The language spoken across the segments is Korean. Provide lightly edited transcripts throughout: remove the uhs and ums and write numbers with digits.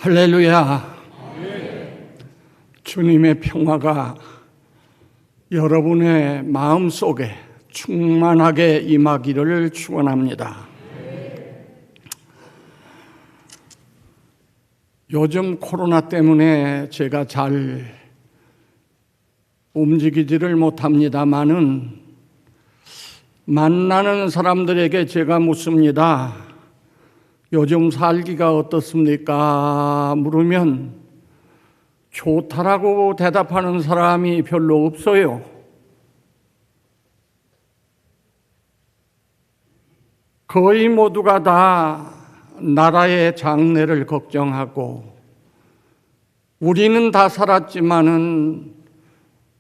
할렐루야. 주님의 평화가 여러분의 마음속에 충만하게 임하기를 축원합니다. 요즘 코로나 때문에 제가 잘 움직이지를 못합니다마는 만나는 사람들에게 제가 묻습니다. 요즘 살기가 어떻습니까? 물으면 좋다라고 대답하는 사람이 별로 없어요. 거의 모두가 다 나라의 장래를 걱정하고 우리는 다 살았지만은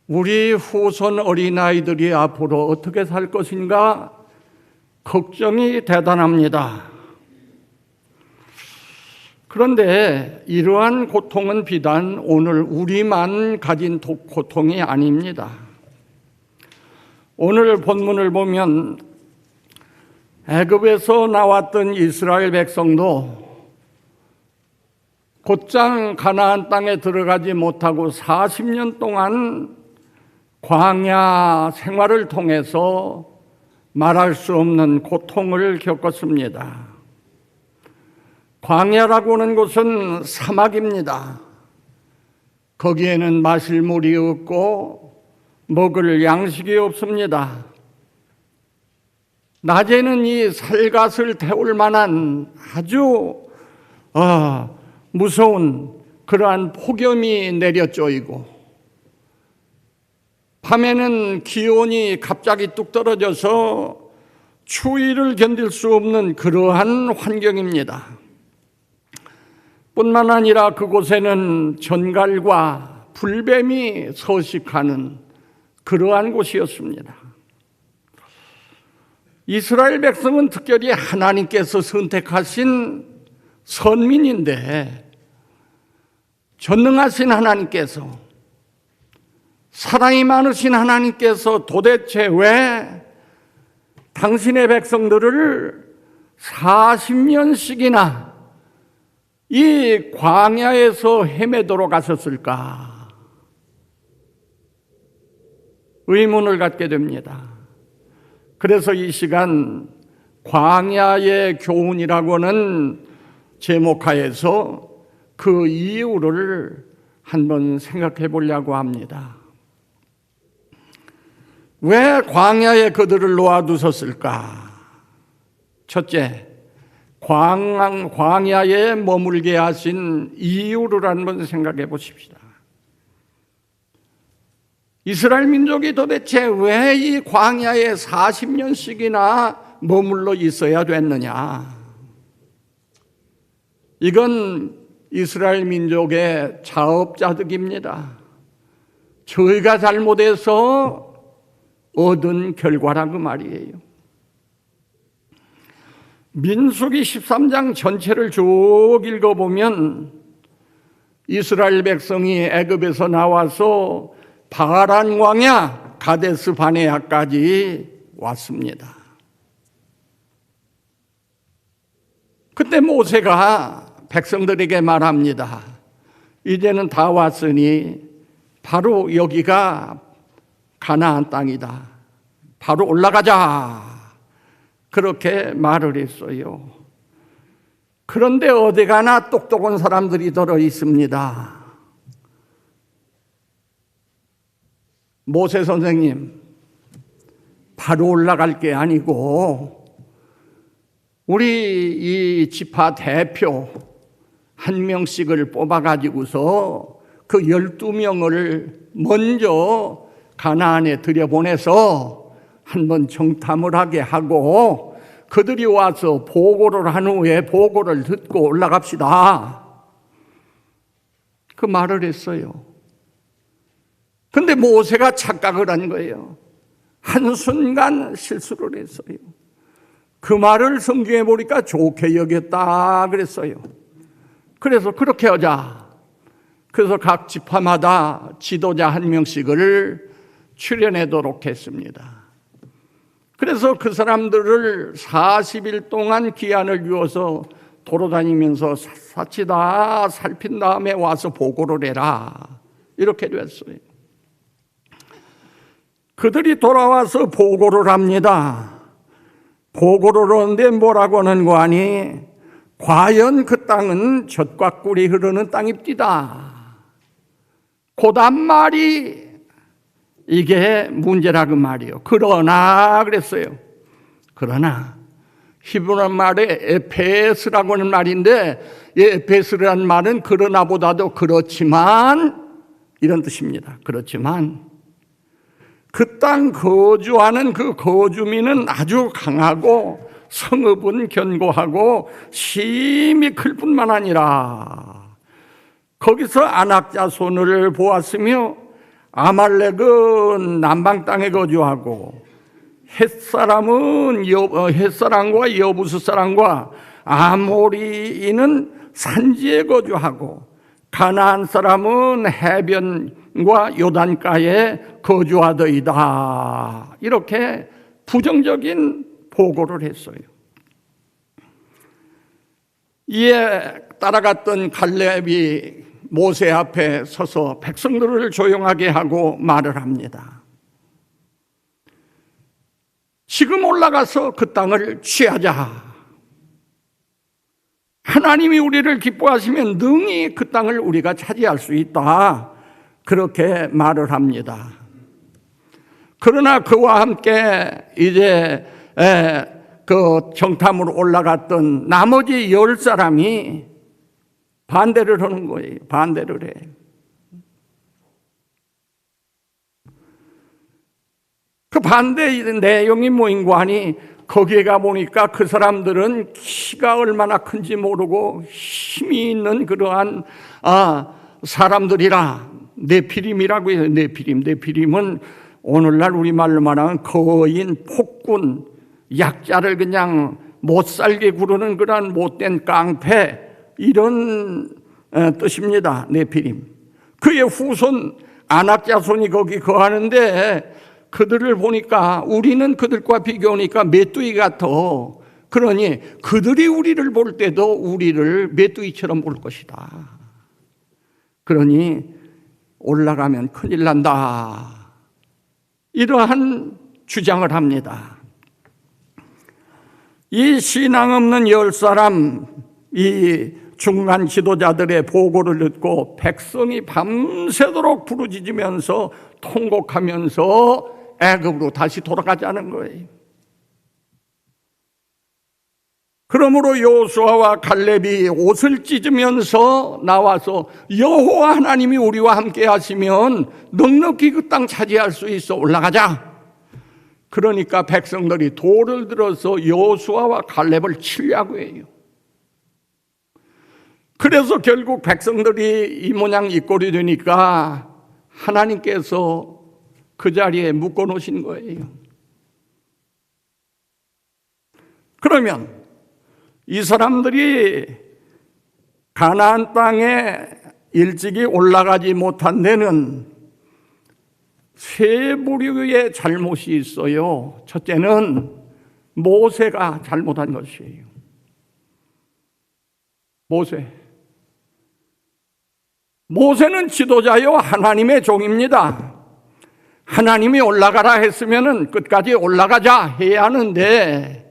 우리 후손 어린아이들이 앞으로 어떻게 살 것인가 걱정이 대단합니다. 그런데 이러한 고통은 비단 오늘 우리만 가진 고통이 아닙니다. 오늘 본문을 보면 애굽에서 나왔던 이스라엘 백성도 곧장 가나안 땅에 들어가지 못하고 40년 동안 광야 생활을 통해서 말할 수 없는 고통을 겪었습니다. 광야라고 하는 곳은 사막입니다. 거기에는 마실 물이 없고 먹을 양식이 없습니다. 낮에는 이 살갗을 태울 만한 아주 무서운 그러한 폭염이 내려쪼이고 밤에는 기온이 갑자기 뚝 떨어져서 추위를 견딜 수 없는 그러한 환경입니다. 뿐만 아니라 그곳에는 전갈과 불뱀이 서식하는 그러한 곳이었습니다. 이스라엘 백성은 특별히 하나님께서 선택하신 선민인데 전능하신 하나님께서, 사랑이 많으신 하나님께서 도대체 왜 당신의 백성들을 40년씩이나 이 광야에서 헤매도록 하셨을까? 의문을 갖게 됩니다. 그래서 이 시간 광야의 교훈이라고는 제목하에서 그 이유를 한번 생각해 보려고 합니다. 왜 광야에 그들을 놓아두셨을까? 첫째, 광야에 머물게 하신 이유를 한번 생각해 보십시다. 이스라엘 민족이 도대체 왜 이 광야에 40년씩이나 머물러 있어야 됐느냐? 이건 이스라엘 민족의 자업자득입니다. 저희가 잘못해서 얻은 결과라고 말이에요. 민수기 13장 전체를 쭉 읽어보면 이스라엘 백성이 애굽에서 나와서 바란 광야 가데스 바네아까지 왔습니다. 그때 모세가 백성들에게 말합니다. 이제는 다 왔으니 바로 여기가 가나안 땅이다. 바로 올라가자. 그렇게 말을 했어요. 그런데 어디 가나 똑똑한 사람들이 들어 있습니다. 모세 선생님, 바로 올라갈 게 아니고 우리 이 지파 대표 한 명씩을 뽑아가지고서 그 12명을 먼저 가나안에 들여보내서 한번 정탐을 하게 하고 그들이 와서 보고를 한 후에 보고를 듣고 올라갑시다. 그 말을 했어요. 근데 모세가 착각을 한 거예요. 한순간 실수를 했어요. 그 말을 성경에 보니까 좋게 여겼다 그랬어요. 그래서 그렇게 하자. 그래서 각 지파마다 지도자 한 명씩을 출연하도록 했습니다. 그래서 그 사람들을 40일 동안 기한을 주어서 돌아다니면서 샅샅이 다 살핀 다음에 와서 보고를 해라. 이렇게 됐어요. 그들이 돌아와서 보고를 합니다. 보고를 하는데 뭐라고 하는 거 아니? 과연 그 땅은 젖과 꿀이 흐르는 땅입디다. 고단 말이 이게 문제라 그 말이요. 그러나 그랬어요. 그러나 히브리 말에 에페스라고 하는 말인데 이 에페스라는 말은 그러나보다도 그렇지만 이런 뜻입니다. 그렇지만 그 땅 거주하는 그 거주민은 아주 강하고 성읍은 견고하고 심히 클 뿐만 아니라 거기서 아낙 자손을 보았으며 아말렉은 남방 땅에 거주하고 헷사람과 여부스 사람과 아모리인은 산지에 거주하고 가나안 사람은 해변과 요단가에 거주하더이다. 이렇게 부정적인 보고를 했어요. 이에 따라갔던 갈렙이 모세 앞에 서서 백성들을 조용하게 하고 말을 합니다. 지금 올라가서 그 땅을 취하자. 하나님이 우리를 기뻐하시면 능히 그 땅을 우리가 차지할 수 있다. 그렇게 말을 합니다. 그러나 그와 함께 이제 그 정탐으로 올라갔던 나머지 10사람이 반대를 하는 거예요. 반대를 해. 그 반대 내용이 뭐인고 하니 거기에 가보니까 그 사람들은 키가 얼마나 큰지 모르고 힘이 있는 그러한 사람들이라. 네피림이라고 해요. 네피림은 오늘날 우리말로 말하면 거인, 폭군, 약자를 그냥 못살게 구르는 그런 못된 깡패, 이런 뜻입니다. 네피림. 그의 후손 아낙 자손이 거기 거하는데 그들을 보니까 우리는 그들과 비교하니까 메뚜기 같아. 그러니 그들이 우리를 볼 때도 우리를 메뚜기처럼 볼 것이다. 그러니 올라가면 큰일 난다. 이러한 주장을 합니다. 이 신앙 없는 10사람, 이 중간 지도자들의 보고를 듣고 백성이 밤새도록 부르짖으면서 통곡하면서 애굽으로 다시 돌아가자는 거예요. 그러므로 여호수아와 갈렙이 옷을 찢으면서 나와서 여호와 하나님이 우리와 함께 하시면 넉넉히 그 땅 차지할 수 있어. 올라가자. 그러니까 백성들이 돌을 들어서 여호수아와 갈렙을 치려고 해요. 그래서 결국 백성들이 이 모양 이 꼴이 되니까 하나님께서 그 자리에 묶어 놓으신 거예요. 그러면 이 사람들이 가나안 땅에 일찍이 올라가지 못한 데는 세 부류의 잘못이 있어요. 첫째는 모세가 잘못한 것이에요. 모세는 지도자요 하나님의 종입니다. 하나님이 올라가라 했으면은 끝까지 올라가자 해야 하는데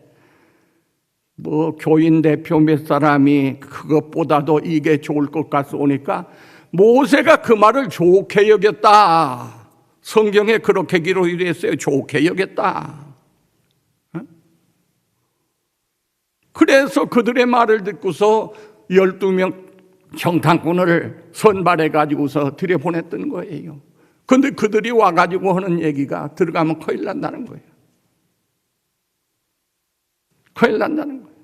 교인 대표 몇 사람이 그것보다도 이게 좋을 것 같으니까 모세가 그 말을 좋게 여겼다. 성경에 그렇게 기록이 됐어요. 좋게 여겼다. 그래서 그들의 말을 듣고서 12명 정탐꾼을 선발해 가지고서 들여보냈던 거예요. 그런데 그들이 와가지고 하는 얘기가 들어가면 큰일 난다는 거예요. 큰일 난다는 거예요.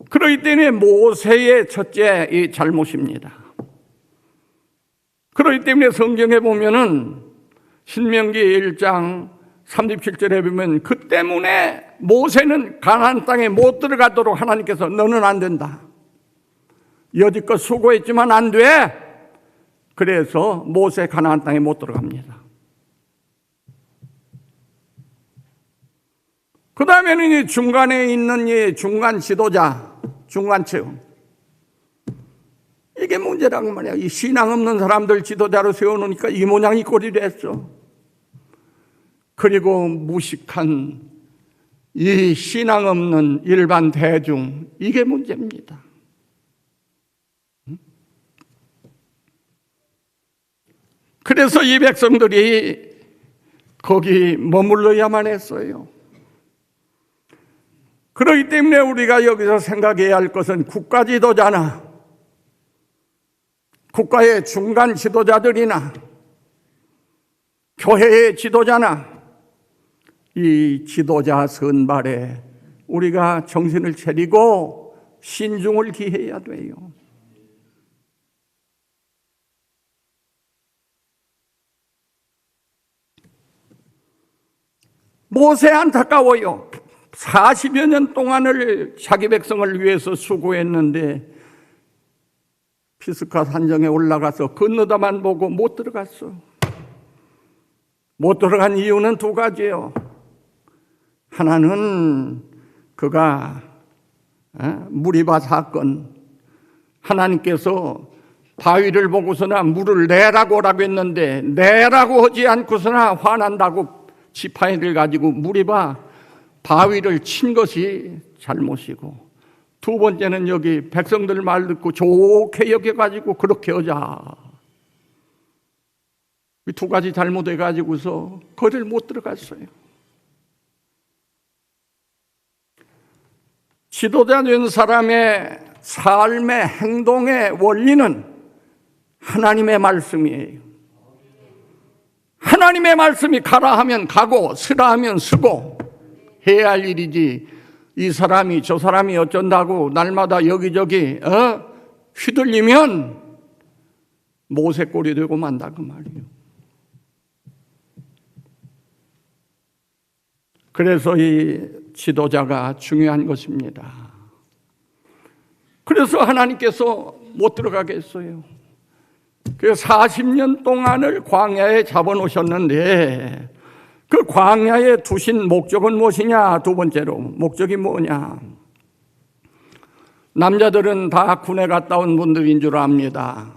그렇기 때문에 모세의 첫째 이 잘못입니다. 그렇기 때문에 성경에 보면은 신명기 1장 37절에 보면 그 때문에 모세는 가나안 땅에 못 들어가도록 하나님께서 너는 안 된다. 여지껏 수고했지만 안 돼. 그래서 모세 가나안 땅에 못 들어갑니다. 그 다음에는 이 중간에 있는 이 중간 지도자, 중간층. 이게 문제라고 말이야. 이 신앙 없는 사람들 지도자로 세워놓으니까 이 모양이 꼴이 됐어. 그리고 무식한 이 신앙 없는 일반 대중, 이게 문제입니다. 그래서 이 백성들이 거기 머물러야만 했어요. 그렇기 때문에 우리가 여기서 생각해야 할 것은 국가 지도자나 국가의 중간 지도자들이나 교회의 지도자나 이 지도자 선발에 우리가 정신을 차리고 신중을 기해야 돼요. 모세 안타까워요. 40여 년 동안을 자기 백성을 위해서 수고했는데 피스가 산정에 올라가서 건너다만 보고 못 들어갔어. 못 들어간 이유는 두 가지예요. 하나는 그가 무리바 사건, 하나님께서 바위를 보고서나 물을 내라고 하라고 했는데 내라고 하지 않고서나 화난다고 지팡이를 가지고 무리바 바위를 친 것이 잘못이고, 두 번째는 여기 백성들 말 듣고 좋게 여겨가지고 그렇게 하자. 이 두 가지 잘못해가지고서 거기를 못 들어갔어요. 지도자 된 사람의 삶의 행동의 원리는 하나님의 말씀이에요. 하나님의 말씀이 가라 하면 가고 쓰라 하면 쓰고 해야 할 일이지, 이 사람이 저 사람이 어쩐다고 날마다 여기저기 휘둘리면 모세꼴이 되고 만다 그 말이에요. 그래서 이 지도자가 중요한 것입니다. 그래서 하나님께서 못 들어가게 했어요. 그래서 40년 동안을 광야에 잡아놓으셨는데 그 광야에 두신 목적은 무엇이냐? 두 번째로 목적이 뭐냐? 남자들은 다 군에 갔다 온 분들인 줄 압니다.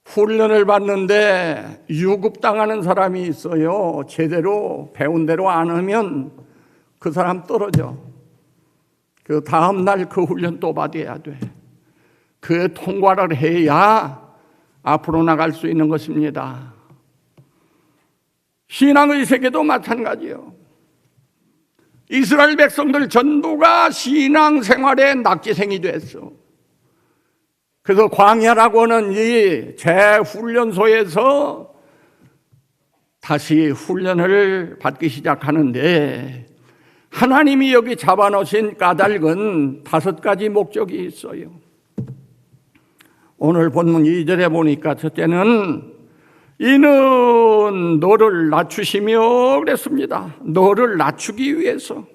훈련을 받는데 유급당하는 사람이 있어요. 제대로 배운 대로 안 하면 그 사람 떨어져. 그 다음 날 그 훈련 또 받아야 돼. 그 통과를 해야 앞으로 나갈 수 있는 것입니다. 신앙의 세계도 마찬가지예요. 이스라엘 백성들 전부가 신앙생활에 낙지생이 됐어. 그래서 광야라고 하는 이 재훈련소에서 다시 훈련을 받기 시작하는데 하나님이 여기 잡아놓으신 까닭은 5가지 목적이 있어요. 오늘 본문 2절에 보니까 첫째는 이는 너를 낮추시며 그랬습니다. 너를 낮추기 위해서.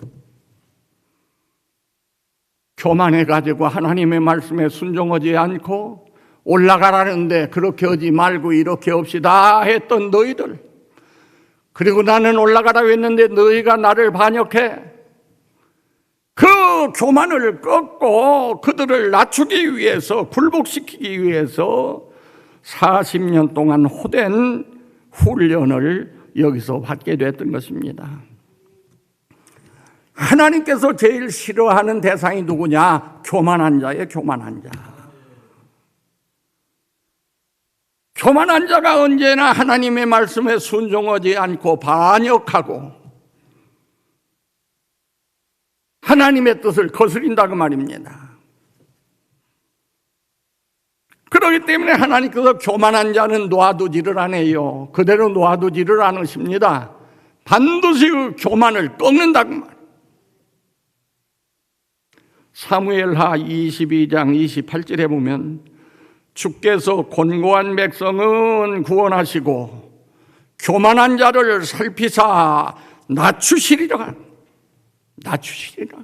교만해가지고 하나님의 말씀에 순종하지 않고 올라가라는데 그렇게 하지 말고 이렇게 합시다 했던 너희들, 그리고 나는 올라가라고 했는데 너희가 나를 반역해, 그 교만을 꺾고 그들을 낮추기 위해서, 굴복시키기 위해서 40년 동안 호된 훈련을 여기서 받게 됐던 것입니다. 하나님께서 제일 싫어하는 대상이 누구냐? 교만한 자예요. 교만한 자. 교만한 자가 언제나 하나님의 말씀에 순종하지 않고 반역하고 하나님의 뜻을 거스린다고 말입니다. 그렇기 때문에 하나님께서 교만한 자는 놔두지를 않아요. 그대로 놔두지를 않으십니다. 반드시 그 교만을 꺾는다고 말이에요. 사무엘하 22장 28절에 보면 주께서 곤고한 백성은 구원하시고 교만한 자를 살피사 낮추시리라. 낮추시리라.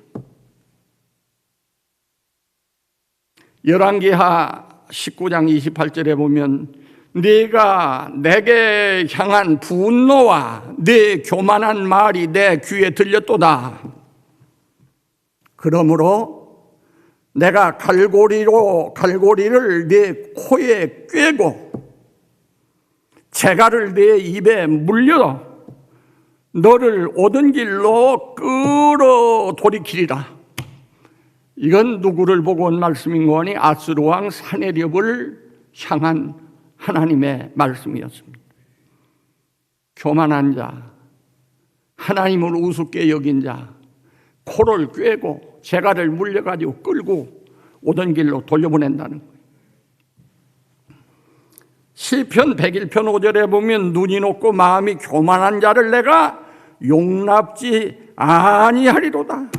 열왕기하 19장 28절에 보면 네가 내게 향한 분노와 네 교만한 말이 내 귀에 들렸도다. 그러므로 내가 갈고리를 네 코에 꿰고 재갈을 네 입에 물려 너를 오던 길로 끌어 돌이키리라. 이건 누구를 보고 온 말씀인 거니? 아수르 왕 사네립을 향한 하나님의 말씀이었습니다. 교만한 자, 하나님을 우습게 여긴 자, 코를 꿰고 재갈을 물려가지고 끌고 오던 길로 돌려보낸다는 거예요. 시편 101편 5절에 보면 눈이 높고 마음이 교만한 자를 내가 용납지 아니하리로다.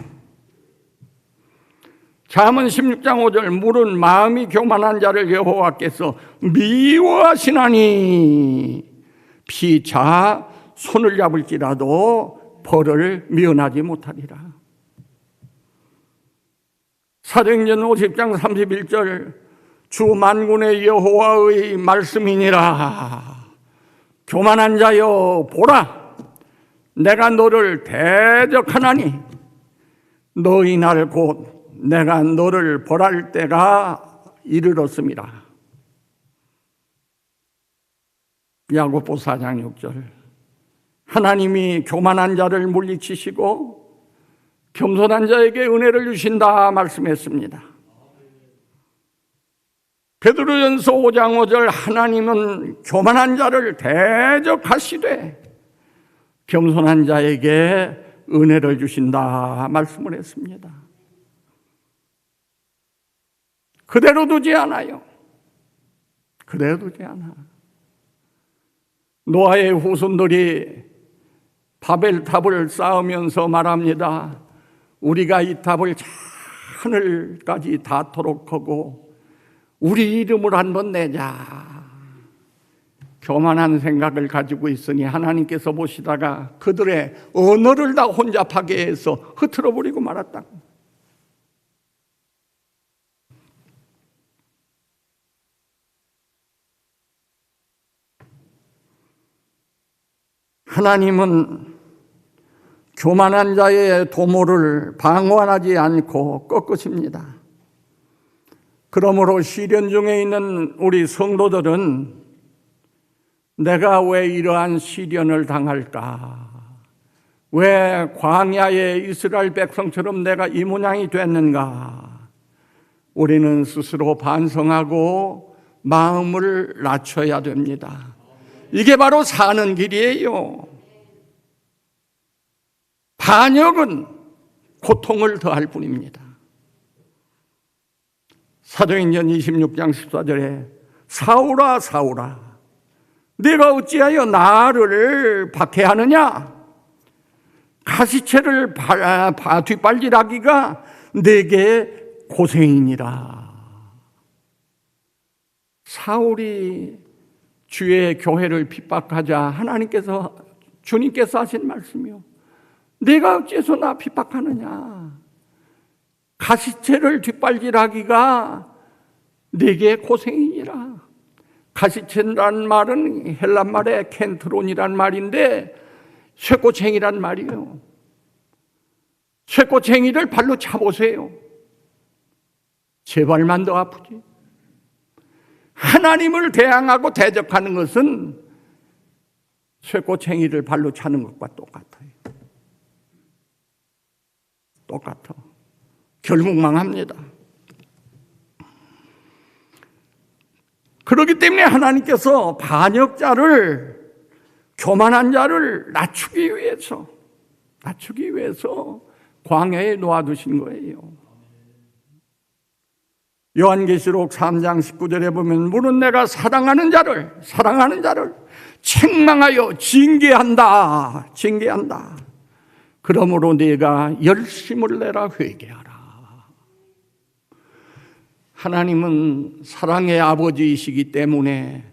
잠언 16장 5절 물은 마음이 교만한 자를 여호와께서 미워하시나니 피차 손을 잡을지라도 벌을 미워하지 못하리라. 사도행전 50장 31절 주 만군의 여호와의 말씀이니라. 교만한 자여 보라, 내가 너를 대적하나니 너희 날 곧 내가 너를 벌할 때가 이르렀습니다. 야고보 4장 6절 하나님이 교만한 자를 물리치시고 겸손한 자에게 은혜를 주신다 말씀했습니다. 베드로전서 5장 5절 하나님은 교만한 자를 대적하시되 겸손한 자에게 은혜를 주신다 말씀을 했습니다. 그대로 두지 않아요. 그대로 두지 않아. 노아의 후손들이 바벨탑을 쌓으면서 말합니다. 우리가 이 탑을 하늘까지 닿도록 하고 우리 이름을 한번 내자. 교만한 생각을 가지고 있으니 하나님께서 보시다가 그들의 언어를 다 혼잡하게 해서 흐트러 버리고 말았다고. 하나님은 교만한 자의 도모를 방관하지 않고 꺾으십니다. 그러므로 시련 중에 있는 우리 성도들은 내가 왜 이러한 시련을 당할까? 왜 광야의 이스라엘 백성처럼 내가 이 모양이 됐는가? 우리는 스스로 반성하고 마음을 낮춰야 됩니다. 이게 바로 사는 길이에요. 반역은 고통을 더할 뿐입니다. 사도행전 26장 14절에 사울아 사울아 네가 어찌하여 나를 박해하느냐? 가시체를 뒷발질하기가 내게 고생이니라. 사울이 주의 교회를 핍박하자 하나님께서 주님께서 하신 말씀이요. 네가 어째서 나 핍박하느냐? 가시체를 뒷발질하기가 네게 고생이니라. 가시체란 말은 헬란 말의 켄트론이란 말인데 쇠꼬챙이란 말이에요. 쇠꼬챙이를 발로 차보세요. 제 발만 더 아프지. 하나님을 대항하고 대적하는 것은 쇠꼬챙이를 발로 차는 것과 똑같아요. 똑같아. 결국 망합니다. 그렇기 때문에 하나님께서 반역자를, 교만한 자를 낮추기 위해서 광야에 놓아두신 거예요. 요한계시록 3장 19절에 보면 물은 내가 사랑하는 자를 책망하여 징계한다. 그러므로 네가 열심을 내라 회개하라. 하나님은 사랑의 아버지이시기 때문에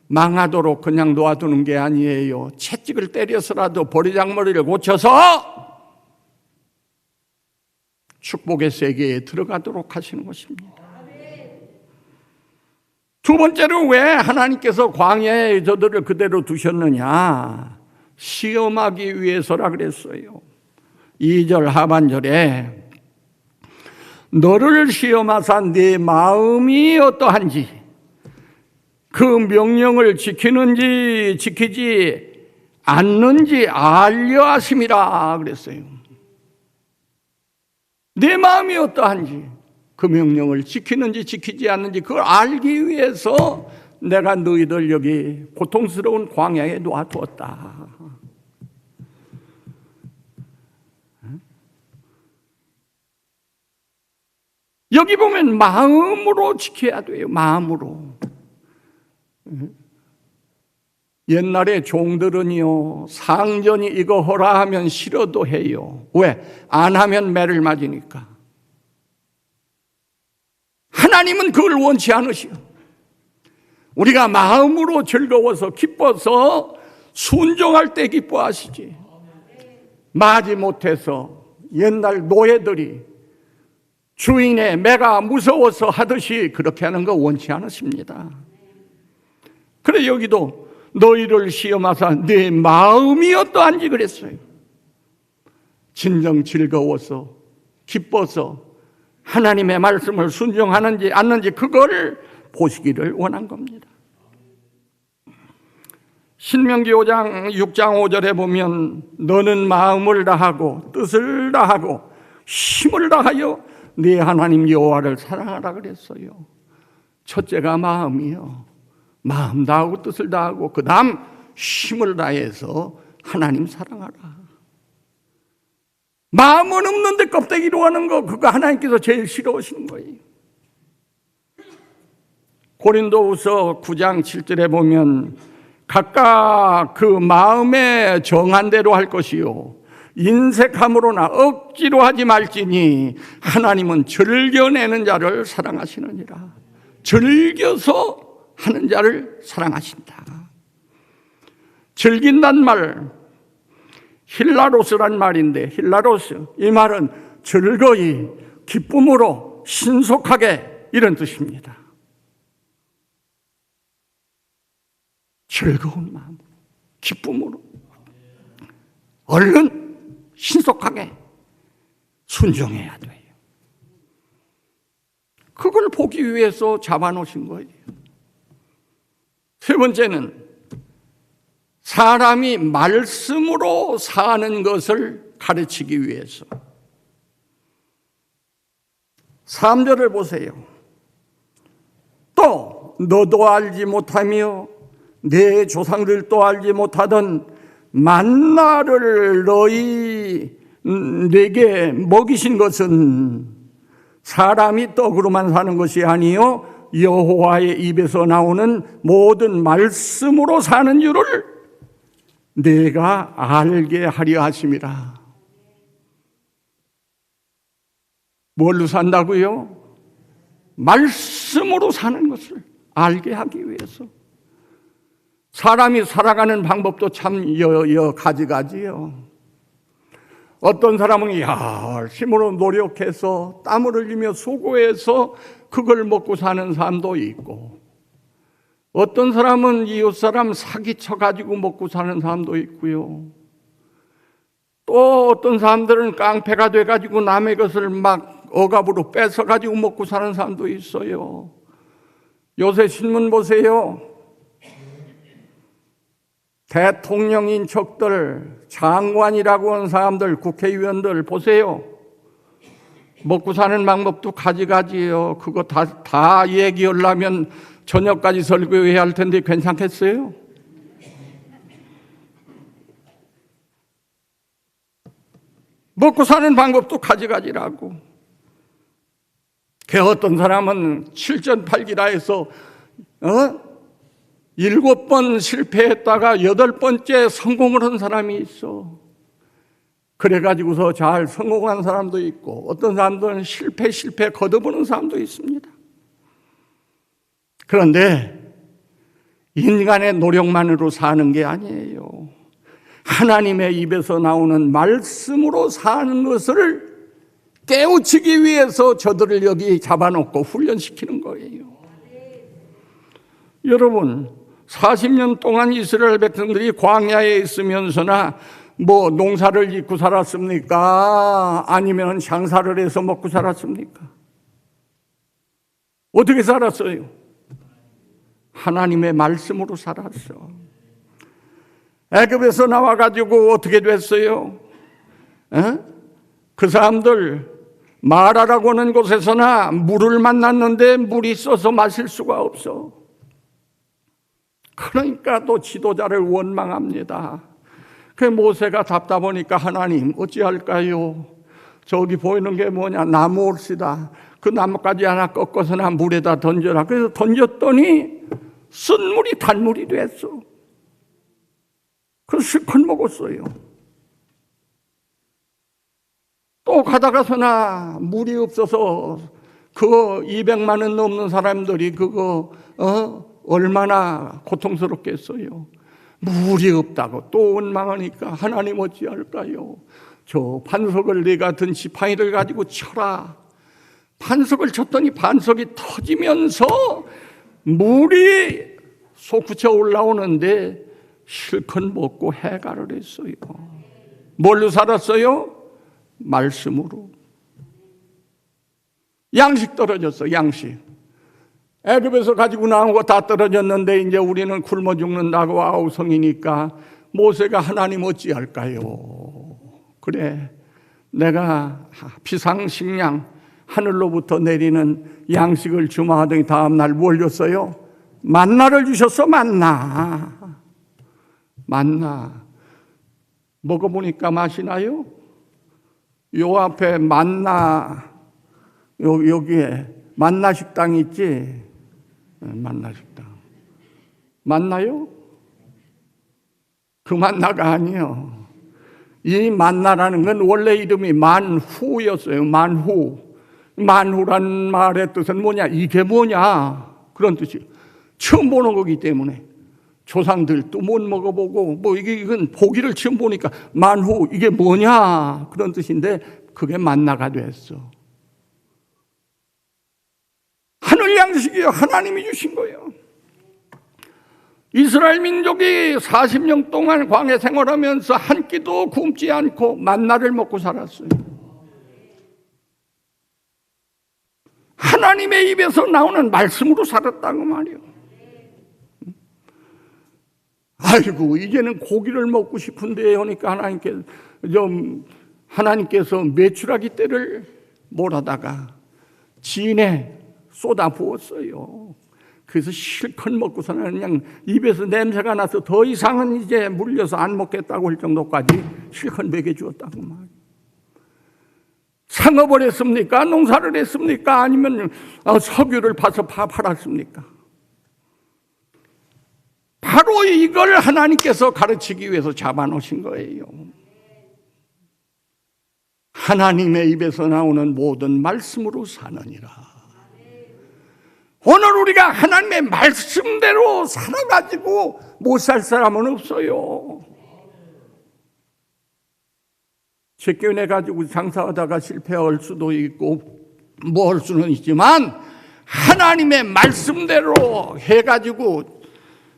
망하도록 그냥 놓아두는 게 아니에요. 채찍을 때려서라도 버리장머리를 고쳐서 축복의 세계에 들어가도록 하시는 것입니다. 두 번째로 왜 하나님께서 광야에 저들을 그대로 두셨느냐? 시험하기 위해서라 그랬어요. 2절 하반절에 너를 시험하사 네 마음이 어떠한지 그 명령을 지키는지 지키지 않는지 알려 하심이라 그랬어요. 내 마음이 어떠한지 그 명령을 지키는지 지키지 않는지 그걸 알기 위해서 내가 너희들 여기 고통스러운 광야에 놓아두었다. 여기 보면 마음으로 지켜야 돼요. 마음으로. 옛날에 종들은요, 상전이 이거 허라 하면 싫어도 해요. 왜? 안 하면 매를 맞으니까. 하나님은 그걸 원치 않으시오. 우리가 마음으로 즐거워서 기뻐서 순종할 때 기뻐하시지. 마지 못해서 옛날 노예들이 주인의 매가 무서워서 하듯이 그렇게 하는 거 원치 않으십니다. 그래 여기도 너희를 시험하사 네 마음이 어떠한지 그랬어요. 진정 즐거워서 기뻐서 하나님의 말씀을 순종하는지 않는지 그걸 보시기를 원한 겁니다. 신명기 5장 6장 5절에 보면 너는 마음을 다하고 뜻을 다하고 힘을 다하여 네 하나님 여호와를 사랑하라 그랬어요. 첫째가 마음이요. 마음 다하고 뜻을 다하고 그 다음 힘을 다해서 하나님 사랑하라. 마음은 없는데 껍데기로 하는 거 그거 하나님께서 제일 싫어하시는 거예요. 고린도후서 9장 7절에 보면 각각 그 마음에 정한 대로 할 것이요 인색함으로나 억지로 하지 말지니 하나님은 즐겨내는 자를 사랑하시느니라. 즐겨서 하는 자를 사랑하신다. 즐긴단 말 힐라로스란 말인데 힐라로스 이 말은 즐거이 기쁨으로 신속하게 이런 뜻입니다. 즐거운 마음 기쁨으로 얼른 신속하게 순종해야 돼요. 그걸 보기 위해서 잡아놓으신 거예요. 세 번째는 사람이 말씀으로 사는 것을 가르치기 위해서. 3절을 보세요. 또 너도 알지 못하며 내 조상들도 알지 못하던 만나를 내게 먹이신 것은 사람이 떡으로만 사는 것이 아니요 여호와의 입에서 나오는 모든 말씀으로 사는 줄을 내가 알게 하려 하심이라. 뭘로 산다고요? 말씀으로 사는 것을 알게 하기 위해서. 사람이 살아가는 방법도 참 가지가지요. 어떤 사람은 힘으로 노력해서 땀을 흘리며 수고해서 그걸 먹고 사는 사람도 있고, 어떤 사람은 이웃사람 사기쳐 가지고 먹고 사는 사람도 있고요. 또 어떤 사람들은 깡패가 돼 가지고 남의 것을 막 억압으로 뺏어 가지고 먹고 사는 사람도 있어요. 요새 신문 보세요. 대통령인 척들, 장관이라고 하는 사람들, 국회의원들 보세요. 먹고 사는 방법도 가지가지예요. 그거 다 얘기하려면 저녁까지 설교해야 할 텐데 괜찮겠어요? 먹고 사는 방법도 가지가지라고. 어떤 사람은 7전8기라 해서 7번 실패했다가 8번째 성공을 한 사람이 있어. 그래가지고서 잘 성공한 사람도 있고, 어떤 사람들은 실패 거듭오는 사람도 있습니다. 그런데 인간의 노력만으로 사는 게 아니에요. 하나님의 입에서 나오는 말씀으로 사는 것을 깨우치기 위해서 저들을 여기 잡아놓고 훈련시키는 거예요. 여러분, 40년 동안 이스라엘 백성들이 광야에 있으면서나 뭐 농사를 짓고 살았습니까? 아니면 장사를 해서 먹고 살았습니까? 어떻게 살았어요? 하나님의 말씀으로 살았어. 애굽에서 나와가지고 어떻게 됐어요? 그 사람들 마라라고 하는 곳에서나 물을 만났는데 물이 써서 마실 수가 없어. 그러니까 또 지도자를 원망합니다. 그 모세가 답답하니까 하나님 어찌할까요? 저기 보이는 게 뭐냐? 나무 올시다. 그 나뭇가지 하나 꺾어서나 물에다 던져라. 그래서 던졌더니 쓴물이 단물이 됐어. 그래서 실컷 먹었어요. 또 가다가서나 물이 없어서 그 200만 원 넘는 사람들이 그거 얼마나 고통스럽겠어요. 물이 없다고 또 원망하니까 하나님 어찌할까요? 저 반석을 네 같은 지팡이를 가지고 쳐라. 반석을 쳤더니 반석이 터지면서 물이 솟구쳐 올라오는데 실컷 먹고 해가를 했어요. 뭘로 살았어요? 말씀으로. 양식 떨어졌어. 양식. 애굽에서 가지고 나온 거 다 떨어졌는데 이제 우리는 굶어 죽는다고 아우성이니까 모세가 하나님 어찌할까요? 그래, 내가 비상식량 하늘로부터 내리는 양식을 주마 하더니 다음 날 뭘 줬어요? 만나를 주셨어. 만나 먹어보니까 맛이 나요? 요 앞에 만나, 여기에 만나 식당 있지? 만나 식당. 만나요? 그 만나가 아니요. 이 만나라는 건 원래 이름이 만후였어요. 만후란 말의 뜻은 뭐냐? 이게 뭐냐? 그런 뜻이에요. 처음 보는 거기 때문에. 조상들도 못 먹어보고, 뭐 이건 보기를 처음 보니까 만후, 이게 뭐냐? 그런 뜻인데, 그게 만나가 됐어. 하늘 양식이요. 하나님이 주신 거예요. 이스라엘 민족이 40년 동안 광야 생활하면서 한 끼도 굶지 않고 만나를 먹고 살았어요. 하나님의 입에서 나오는 말씀으로 살았다고 말이에요. 아이고, 이제는 고기를 먹고 싶은데 하니까 하나님께서 메추라기 떼를 몰아다가 진에 쏟아 부었어요. 그래서 실컷 먹고서는 그냥 입에서 냄새가 나서 더 이상은 이제 물려서 안 먹겠다고 할 정도까지 실컷 먹여주었다고 말이에요. 상업을 했습니까? 농사를 했습니까? 아니면 석유를 파서 팔았습니까? 바로 이걸 하나님께서 가르치기 위해서 잡아놓으신 거예요. 하나님의 입에서 나오는 모든 말씀으로 사느니라. 오늘 우리가 하나님의 말씀대로 살아가지고 못 살 사람은 없어요. 제껴내 가지고 장사하다가 실패할 수도 있고 뭐 할 수는 있지만 하나님의 말씀대로 해가지고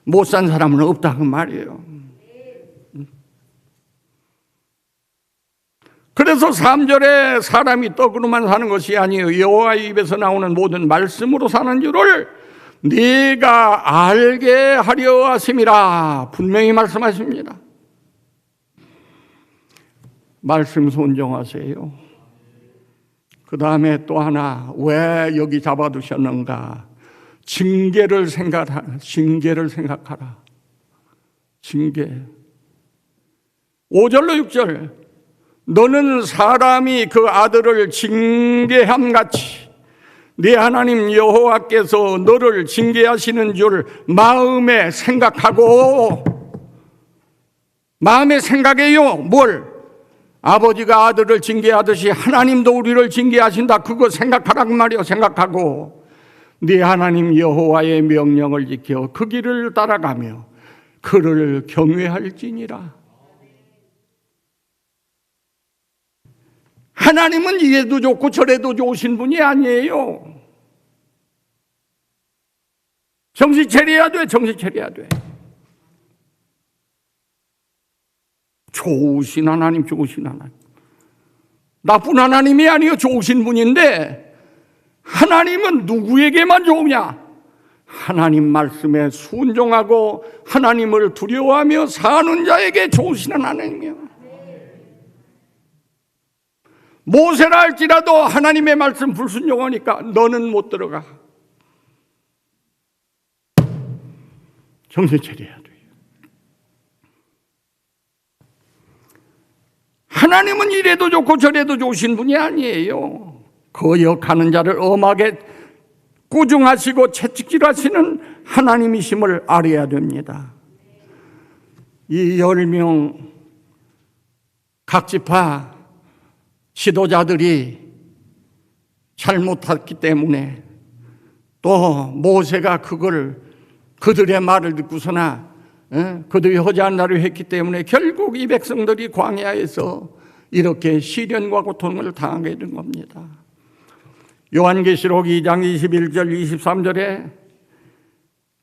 못 산 사람은 없다고 말이에요. 그래서 3절에 사람이 떡으로만 사는 것이 아니에요. 여호와의 입에서 나오는 모든 말씀으로 사는 줄을 네가 알게 하려 하심이라 분명히 말씀하십니다. 말씀 손정하세요. 그 다음에 또 하나, 왜 여기 잡아두셨는가? 징계를 생각하라. 징계. 5절로 6절. 너는 사람이 그 아들을 징계함같이 네 하나님 여호와께서 너를 징계하시는 줄 마음에 생각하고, 마음에 생각해요. 뭘? 아버지가 아들을 징계하듯이 하나님도 우리를 징계하신다. 그거 생각하라고 말이요. 생각하고 네 하나님 여호와의 명령을 지켜 그 길을 따라가며 그를 경외할지니라. 하나님은 이래도 좋고 저래도 좋으신 분이 아니에요. 정신 차려야 돼. 정신 차려야 돼. 좋으신 하나님, 좋으신 하나님. 나쁜 하나님이 아니요, 좋으신 분인데 하나님은 누구에게만 좋으냐? 하나님 말씀에 순종하고 하나님을 두려워하며 사는 자에게 좋으신 하나님이요. 모세라 할지라도 하나님의 말씀 불순종하니까 너는 못 들어가. 정신 차려야 돼요. 하나님은 이래도 좋고 저래도 좋으신 분이 아니에요. 거역하는 자를 엄하게 꾸중하시고 채찍질하시는 하나님이심을 알아야 됩니다. 이 10명 각 지파 지도자들이 잘못했기 때문에 또 모세가 그들의 말을 듣고서나 그들이 허자한 날을 했기 때문에 결국 이 백성들이 광야에서 이렇게 시련과 고통을 당하게 된 겁니다. 요한계시록 2장 21절 23절에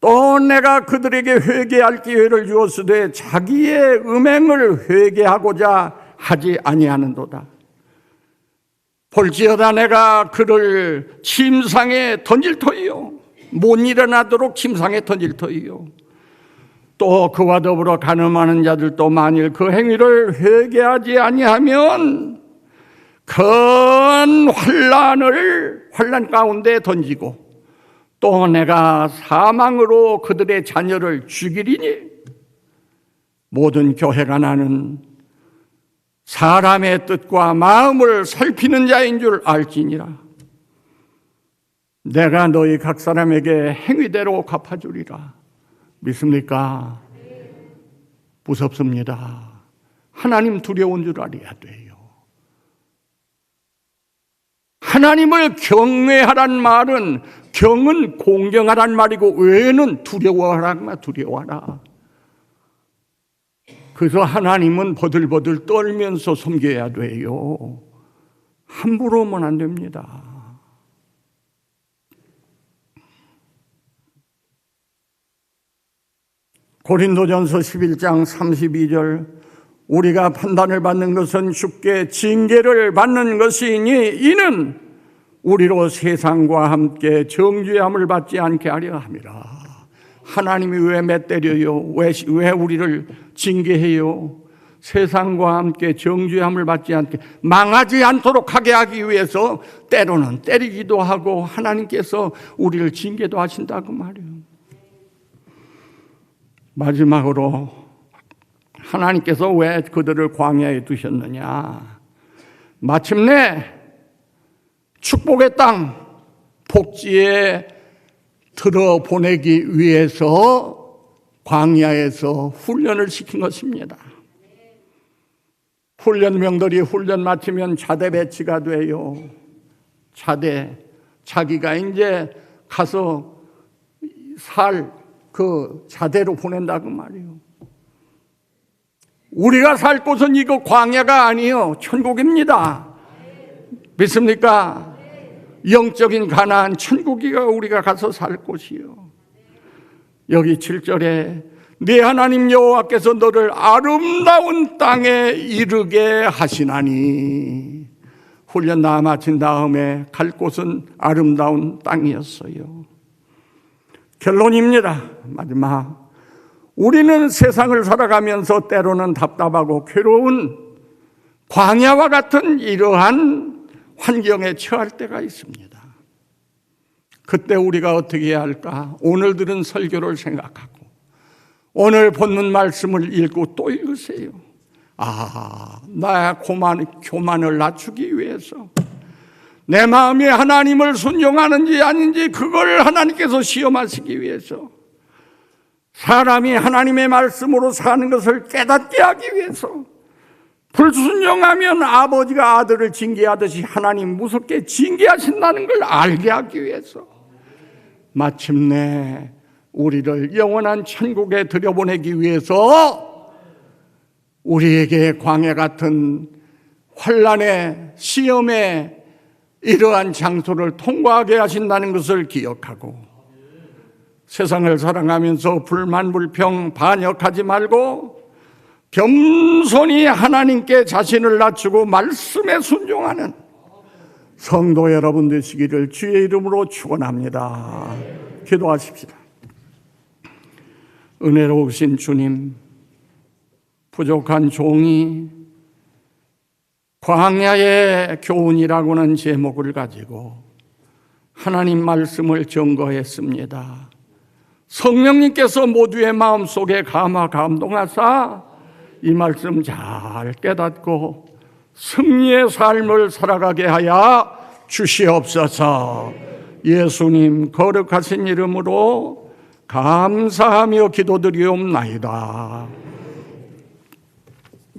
또 내가 그들에게 회개할 기회를 주었으되 자기의 음행을 회개하고자 하지 아니하는도다. 볼지어다 내가 그를 침상에 던질 터이요 못 일어나도록 침상에 던질 터이요 또 그와 더불어 간음하는 자들도 만일 그 행위를 회개하지 아니하면 큰 환난 가운데 던지고 또 내가 사망으로 그들의 자녀를 죽이리니 모든 교회가 나는 사람의 뜻과 마음을 살피는 자인 줄 알지니라. 내가 너희 각 사람에게 행위대로 갚아주리라. 믿습니까? 무섭습니다. 하나님 두려운 줄 알아야 돼요. 하나님을 경외하란 말은 경은 공경하란 말이고 외는 두려워하라. 그래서 하나님은 버들버들 떨면서 섬겨야 돼요. 함부로 하면 안 됩니다. 고린도전서 11장 32절 우리가 판단을 받는 것은 주께 징계를 받는 것이니 이는 우리로 세상과 함께 정죄함을 받지 않게 하려 함이라. 하나님이 왜 맷때려요? 왜 우리를 징계해요? 세상과 함께 정죄함을 받지 않게 망하지 않도록 하게 하기 위해서 때로는 때리기도 하고 하나님께서 우리를 징계도 하신다고 말이에요. 마지막으로 하나님께서 왜 그들을 광야에 두셨느냐? 마침내 축복의 땅 복지에 들어보내기 위해서 광야에서 훈련을 시킨 것입니다. 훈련병들이 훈련 마치면 자대 배치가 돼요. 자기가 이제 가서 살 그 자대로 보낸다고 말이에요. 우리가 살 곳은 이거 광야가 아니요 천국입니다. 믿습니까? 영적인 가나안 천국이가 우리가 가서 살 곳이요. 여기 7절에 네 하나님 여호와께서 너를 아름다운 땅에 이르게 하시나니 훈련 다 마친 다음에 갈 곳은 아름다운 땅이었어요. 결론입니다. 마지막 우리는 세상을 살아가면서 때로는 답답하고 괴로운 광야와 같은 이러한 환경에 처할 때가 있습니다. 그때 우리가 어떻게 해야 할까? 오늘 들은 설교를 생각하고 오늘 본문 말씀을 읽고 또 읽으세요. 나의 교만을 낮추기 위해서 내 마음이 하나님을 순종하는지 아닌지 그걸 하나님께서 시험하시기 위해서 사람이 하나님의 말씀으로 사는 것을 깨닫게 하기 위해서 불순종하면 아버지가 아들을 징계하듯이 하나님 무섭게 징계하신다는 걸 알게 하기 위해서 마침내 우리를 영원한 천국에 들여보내기 위해서 우리에게 광야 같은 환난의 시험의 이러한 장소를 통과하게 하신다는 것을 기억하고 세상을 사랑하면서 불만 불평 반역하지 말고 겸손히 하나님께 자신을 낮추고 말씀에 순종하는 성도 여러분 되시기를 주의 이름으로 축원합니다. 기도하십시다. 은혜로우신 주님, 부족한 종이 광야의 교훈이라고는 제목을 가지고 하나님 말씀을 증거했습니다. 성령님께서 모두의 마음속에 감화 감동하사 이 말씀 잘 깨닫고 승리의 삶을 살아가게 하여 주시옵소서. 예수님 거룩하신 이름으로 감사하며 기도드리옵나이다.